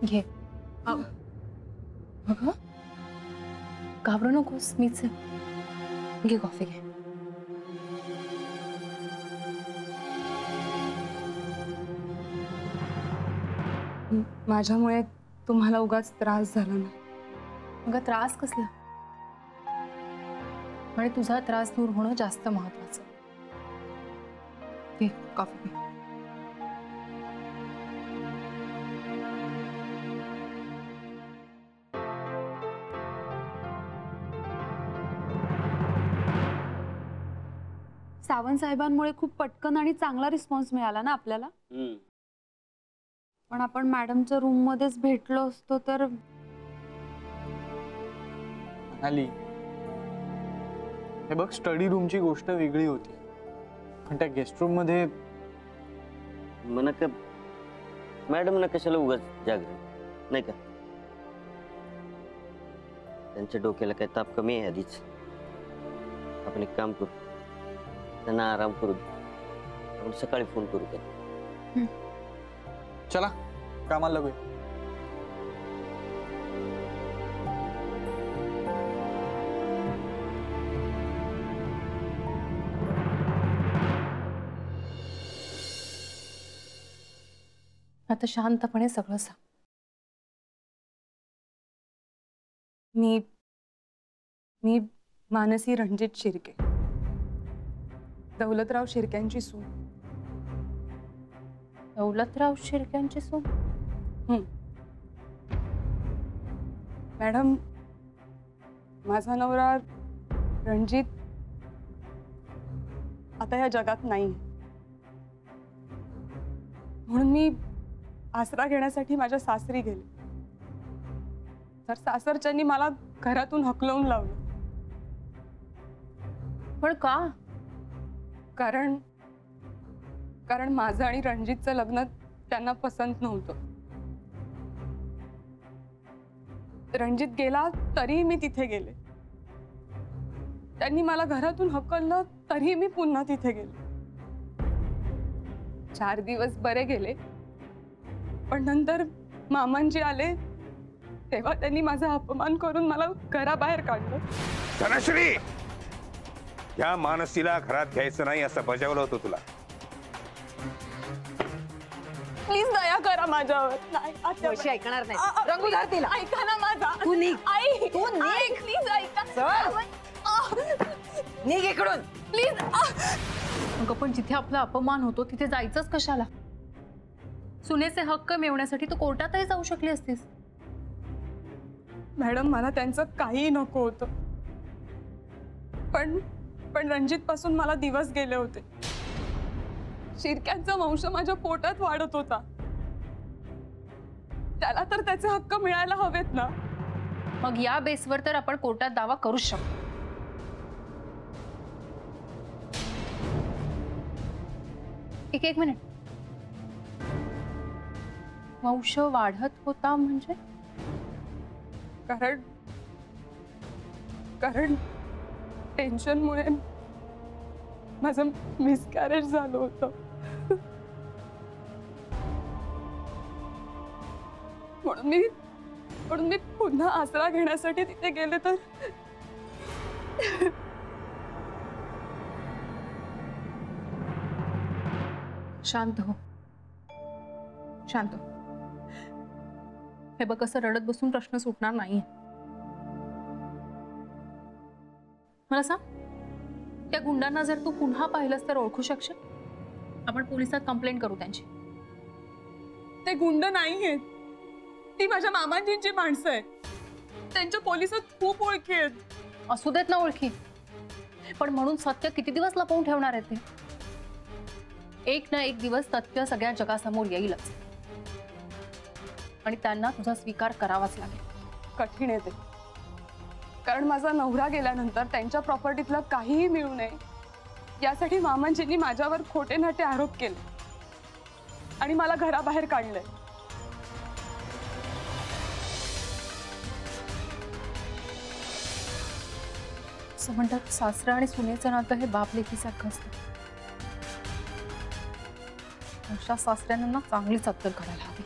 घे. अगं घाबरू नकोस, मीच आहे. घे कॉफी घे. माझ्यामुळे तुम्हाला उगाच त्रास झाला ना. अगं त्रास कसला? आणि तुझा त्रास दूर होणं जास्त महत्वाचं. घे कॉफी घे. सावंत साहेबांमुळे खूप पटकन आणि चांगला रिस्पॉन्स मिळाला ना आपल्याला. पण आपण मॅडमच्या रूम मध्येच भेटलो असतो तर. आली हे बघ, स्टडी रूमची गोष्ट वेगळी होती, पण त्या गेस्ट रूम मध्ये मॅडम ना कशाला उगाच जागरण नाही का. त्यांच्या डोक्याला काय ताप कमी आहे आधीच. आपण एक काम करू, त्यांना आराम करू दे. आपण सकाळी फोन करू त्यांना. चला कामाला लागूया. आता शांतपणे सगळं सांग. मी मानसी रणजित शिर्के, दौलतराव शिर्क्यांची सून. दौलतराव शिर्क्यांची सून? मॅडम, माझा नवरा रणजित आता या जगात नाही, म्हणून मी आसरा घेण्यासाठी माझ्या सासरी गेले. तर सासरच्यांनी मला घरातून हकलवून लावलं. पण का? कारण माझं आणि रणजितचं लग्न त्यांना पसंत नव्हतं. रणजित गेला तरी मी तिथे गेले. त्यांनी मला घरातून हकललं तरी मी पुन्हा तिथे गेले. 4 दिवस बरे गेले, पण नंतर मामांजी आले तेव्हा त्यांनी माझा अपमान करून मला घराबाहेर काढलं. धनश्री, या मानसीला घरात घ्यायचं नाही असं बजावलं होतं तुला. प्लीज दया करा माझ्यावर. नाही ऐकणार नाही. रंगू धर तिला. ऐका ना माझा. तू निघ. आई, तू निघ. प्लीज ऐका. निघ इकडून प्लीज. अगं पण जिथे आपला अपमान होतो तिथे जायचंच कशाला? सुनेचे हक्क मिळवण्यासाठी तू कोर्टातही जाऊ शकली असतीस. मॅडम, मला त्यांचं काही नको होतं, पण रणजित पासून मला दिवस गेले होते. शिर्क्यांचा वंश माझ्या पोटात वाढत होता. त्याला तर त्याचे हक्क मिळायला हवेत ना. मग या बेसवर तर आपण कोर्टात दावा करू शकतो. एक मिनिट. वंश वाढत होता म्हणजे? कारण टेन्शनमुळे माझं मिसकॅरेज झालं होतं. म्हणून मी पुन्हा आसरा घेण्यासाठी तिथे गेले तर शांत हो, शांत हो. हे बघ, असं रडत बसून प्रश्न सुटणार नाही. मला सांग, त्या गुंडांना जर तू पुन्हा पाहिलंस तर ओळखू शकशील? आपण पोलिसात कंप्लेंट करू त्यांची. ते गुंड नाहीयेत, ती माझ्या मामांजींची माणसं आहेत. त्यांच्या पोलिसात खूप ओळखी आहेत. असू देत ना ओळखी, पण म्हणून सत्य किती दिवस लपवून ठेवणार आहे ते? एक ना एक दिवस सत्य सगळ्या जगासमोर येईलच आणि त्यांना तुझा स्वीकार करावाच लागेल. कठीण आहे ते, कारण माझा नवरा गेल्यानंतर त्यांच्या प्रॉपर्टीतलं काहीही मिळू नये यासाठी मामांजींनी माझ्यावर खोटे नाटे आरोप केले आणि मला घराबाहेर काढलंय. असं म्हणतात सासरा आणि सुनेचं नातं हे बाप लेकीसारखं असतं. अशा सासऱ्यांना चांगलीच अक्कल करायला हवी.